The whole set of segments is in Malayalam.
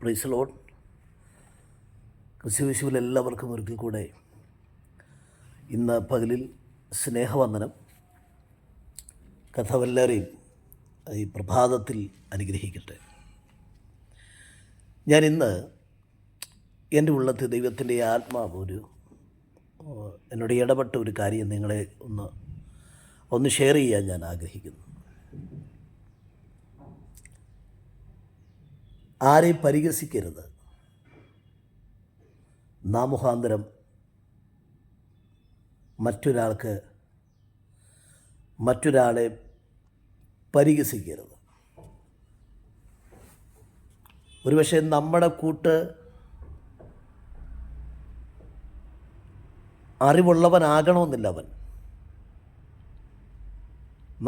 Praise Lord. ക്രിസ്തുയേശുവിൽ എല്ലാവർക്കും ഒരിക്കൽ കൂടെ ഇന്ന് പകലിൽ സ്നേഹവന്ദനം. കഥവെല്ലാവരെയും ഈ പ്രഭാതത്തിൽ അനുഗ്രഹിക്കട്ടെ. ഞാൻ ഇന്ന് എൻ്റെ ഉള്ളത്തിൽ ദൈവത്തിൻ്റെ ആത്മാവ് എന്നോട് ഇടപെട്ട ഒരു കാര്യം നിങ്ങളെ ഒന്ന് ഷെയർ ചെയ്യാൻ ഞാൻ ആഗ്രഹിക്കുന്നു. ആരെയും പരിഹസിക്കരുത്. നാം മുഖാന്തരം മറ്റൊരാളെ പരിഹസിക്കരുത്. ഒരുപക്ഷെ നമ്മുടെ അറിവുള്ളവനാകണമെന്നില്ല അവൻ.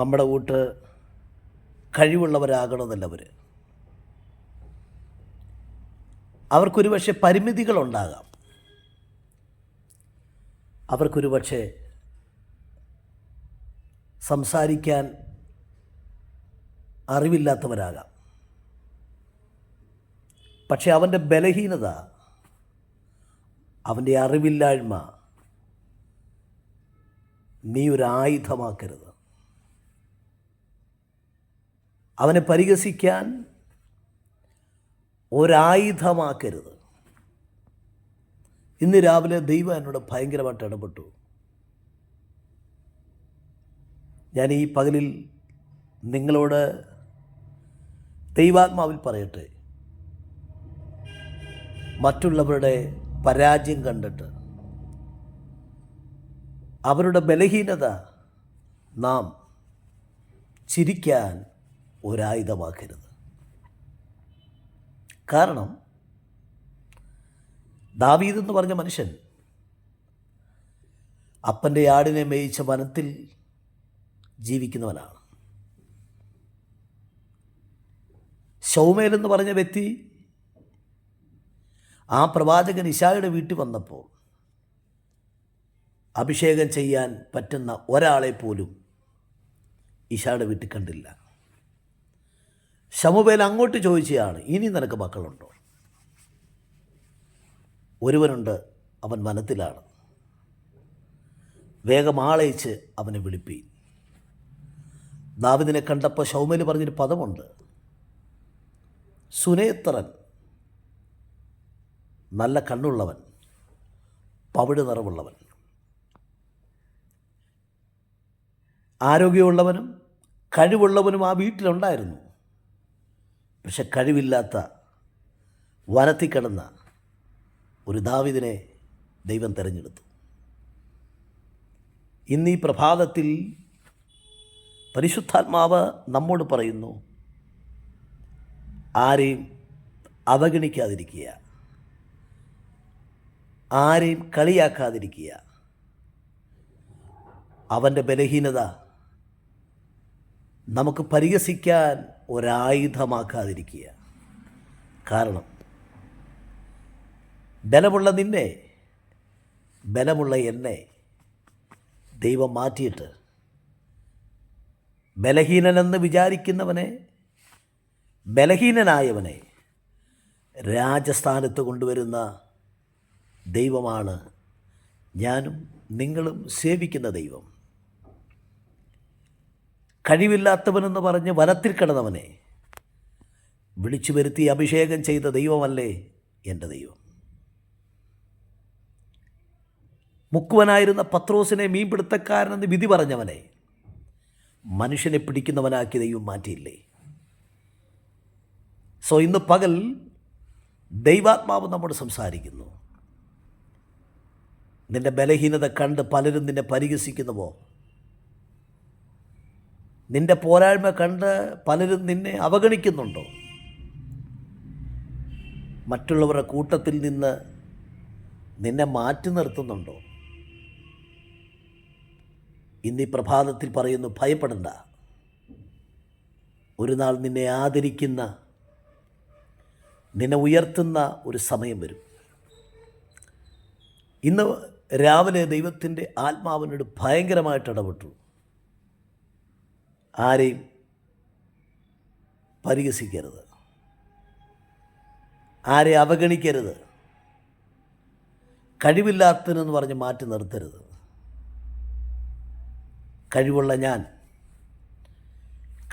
നമ്മുടെ കഴിവുള്ളവരാകണമെന്നില്ല അവർക്കൊരു പക്ഷേ പരിമിതികളുണ്ടാകാം. അവർക്കൊരു പക്ഷേ സംസാരിക്കാൻ അറിവില്ലാത്തവരാകാം. പക്ഷെ അവൻ്റെ ബലഹീനത, അവൻ്റെ അറിവില്ലായ്മ നീ ഒരു ആയുധമാക്കരുത്. അവനെ പരിഹസിക്കാൻ ഒരായുധമാക്കരുത്. ഇന്ന് രാവിലെ ദൈവം എന്നോട് ഭയങ്കരമായിട്ട് ഇടപെട്ടു. ഞാൻ ഈ പകലിൽ നിങ്ങളോട് ദൈവാത്മാവിൽ പറയട്ടെ, മറ്റുള്ളവരുടെ പരാജയം കണ്ടിട്ട് അവരുടെ ബലഹീനത നാം ചിരിക്കാൻ ഒരായുധമാക്കരുത്. കാരണം ദാവീദ് എന്ന് പറഞ്ഞ മനുഷ്യൻ അപ്പൻ്റെ ആടിനെ മേയിച്ച വനത്തിൽ ജീവിക്കുന്നവനാണ്. ശൗമേൽ എന്ന് പറഞ്ഞ വ്യക്തി ആ പ്രവാചകൻ ഇശായിയുടെ വീട്ടിൽ വന്നപ്പോൾ അഭിഷേകം ചെയ്യാൻ പറ്റുന്ന ഒരാളെ പോലും ഇശായിയുടെ വീട്ടിൽ കണ്ടില്ല. ശമൂവേൽ അങ്ങോട്ട് ചോദിച്ചതാണ്, ഇനി നിനക്ക് മക്കളുണ്ടോ? ഒരുവനുണ്ട്, അവൻ വനത്തിലാണ്, വേഗം ആളയച്ച് അവനെ വിളിപ്പി. ദാവീദിനെ കണ്ടപ്പോൾ ശൗമേൽ പറഞ്ഞൊരു പദമുണ്ട്, സുനേത്രൻ, നല്ല കണ്ണുള്ളവൻ, പവിഴ നിറവുള്ളവൻ, ആരോഗ്യമുള്ളവനും കഴിവുള്ളവനും ആ വീട്ടിലുണ്ടായിരുന്നു. പക്ഷെ കഴിവില്ലാത്ത വനത്തിൽ കിടന്ന ഒരു ദാവീദിനെ ദൈവം തിരഞ്ഞെടുത്തു. ഇന്ന് ഈ പ്രഭാതത്തിൽ പരിശുദ്ധാത്മാവ് നമ്മോട് പറയുന്നു, ആരെയും അവഗണിക്കാതിരിക്കുക, ആരെയും കളിയാക്കാതിരിക്കുക. അവൻ്റെ ബലഹീനത നമുക്ക് പരിഹസിക്കാൻ ഒരായുധമാക്കാതിരിക്കുക. കാരണം ബലമുള്ള നിന്നെ, ബലമുള്ള എന്നെ ദൈവം മാറ്റിയിട്ട് ബലഹീനനെന്ന് വിചാരിക്കുന്നവനെ, ബലഹീനനായവനെ രാജസ്ഥാനത്ത് കൊണ്ടുവരുന്ന ദൈവമാണ് ഞാനും നിങ്ങളും സേവിക്കുന്ന ദൈവം. കഴിവില്ലാത്തവനെന്ന് പറഞ്ഞ് വനത്തിൽ കിടന്നവനെ വിളിച്ചു വരുത്തി അഭിഷേകം ചെയ്ത ദൈവമല്ലേ എൻ്റെ ദൈവം. മുക്കുവനായിരുന്ന പത്രോസിനെ മീൻപിടുത്തക്കാരനെന്ന് വിധി പറഞ്ഞവനെ മനുഷ്യനെ പിടിക്കുന്നവനാക്കി ദൈവം മാറ്റിയില്ലേ? സോ ഇന്ന് പകൽ ദൈവാത്മാവ് നമ്മോട് സംസാരിക്കുന്നു. നിൻ്റെ ബലഹീനത കണ്ട് പലരും നിന്നെ പരിഹസിക്കുന്നുവോ? നിൻ്റെ പോരായ്മ കണ്ട് പലരും നിന്നെ അവഗണിക്കുന്നുണ്ടോ? മറ്റുള്ളവരുടെ കൂട്ടത്തിൽ നിന്ന് നിന്നെ മാറ്റി നിർത്തുന്നുണ്ടോ? ഇന്ന് ഈ പ്രഭാതത്തിൽ പറയുന്നു, ഭയപ്പെടണ്ട. ഒരു നാൾ നിന്നെ ആദരിക്കുന്ന, നിന്നെ ഉയർത്തുന്ന ഒരു സമയം വരും. ഇന്ന് രാവിലെ ദൈവത്തിൻ്റെ ആത്മാവിനോട് ഭയങ്കരമായിട്ട് ഇടപെട്ടു. ആരെയും പരിഹസിക്കരുത്, ആരെ അവഗണിക്കരുത്. കഴിവില്ലാത്തനെന്ന് പറഞ്ഞ് മാറ്റി നിർത്തരുത്. കഴിവുള്ള ഞാൻ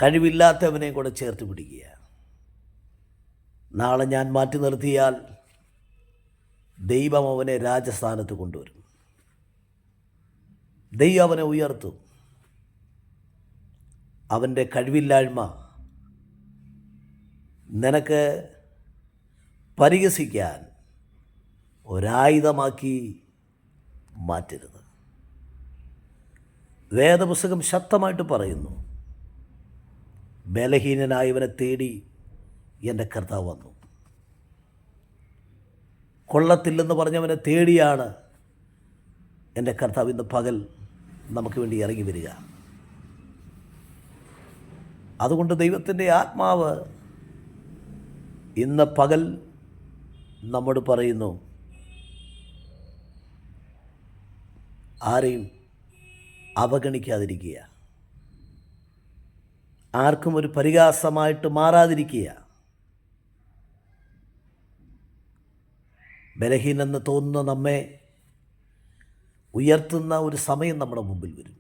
കഴിവില്ലാത്തവനെയും കൂടെ ചേർത്ത് പിടിക്കുക. നാളെ ഞാൻ മാറ്റി നിർത്തിയാൽ ദൈവം അവനെ രാജസ്ഥാനത്ത് കൊണ്ടുവരും. ദൈവം അവനെ ഉയർത്തും. അവൻ്റെ കഴിവില്ലായ്മ നിനക്ക് പരിഹസിക്കാൻ ഒരായുധമാക്കി മാറ്റരുത്. വേദപുസ്തകം ശക്തമായിട്ട് പറയുന്നു, ബലഹീനനായവനെ തേടി എൻ്റെ കർത്താവ് വന്നു. കൊള്ളത്തില്ലെന്ന് പറഞ്ഞവനെ തേടിയാണ് എൻ്റെ കർത്താവ് ഇന്ന് പകൽ നമുക്ക് വേണ്ടി ഇറങ്ങി വരിക. അതുകൊണ്ട് ദൈവത്തിൻ്റെ ആത്മാവ് ഇന്ന് പകൽ നമ്മോട് പറയുന്നു, ആരെയും അവഗണിക്കാതിരിക്കുക, ആർക്കും ഒരു പരിഹാസമായിട്ട് മാറാതിരിക്കുക. ബലഹീനെന്ന് തോന്നുന്ന നമ്മെ ഉയർത്തുന്ന ഒരു സമയം നമ്മുടെ മുമ്പിൽ വരും.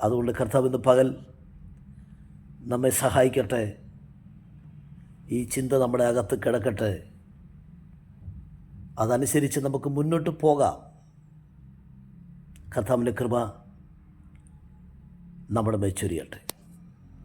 അതുകൊണ്ട് കർത്താവ് ഇന്ന് പകൽ നമ്മെ സഹായിക്കട്ടെ. ഈ ചിന്ത നമ്മുടെ അകത്ത് കിടക്കട്ടെ. അതനുസരിച്ച് നമുക്ക് മുന്നോട്ട് പോകാം. കർത്താവിൻ്റെ കൃപ നമ്മുടെ മേൽ ചൊരിയട്ടെ.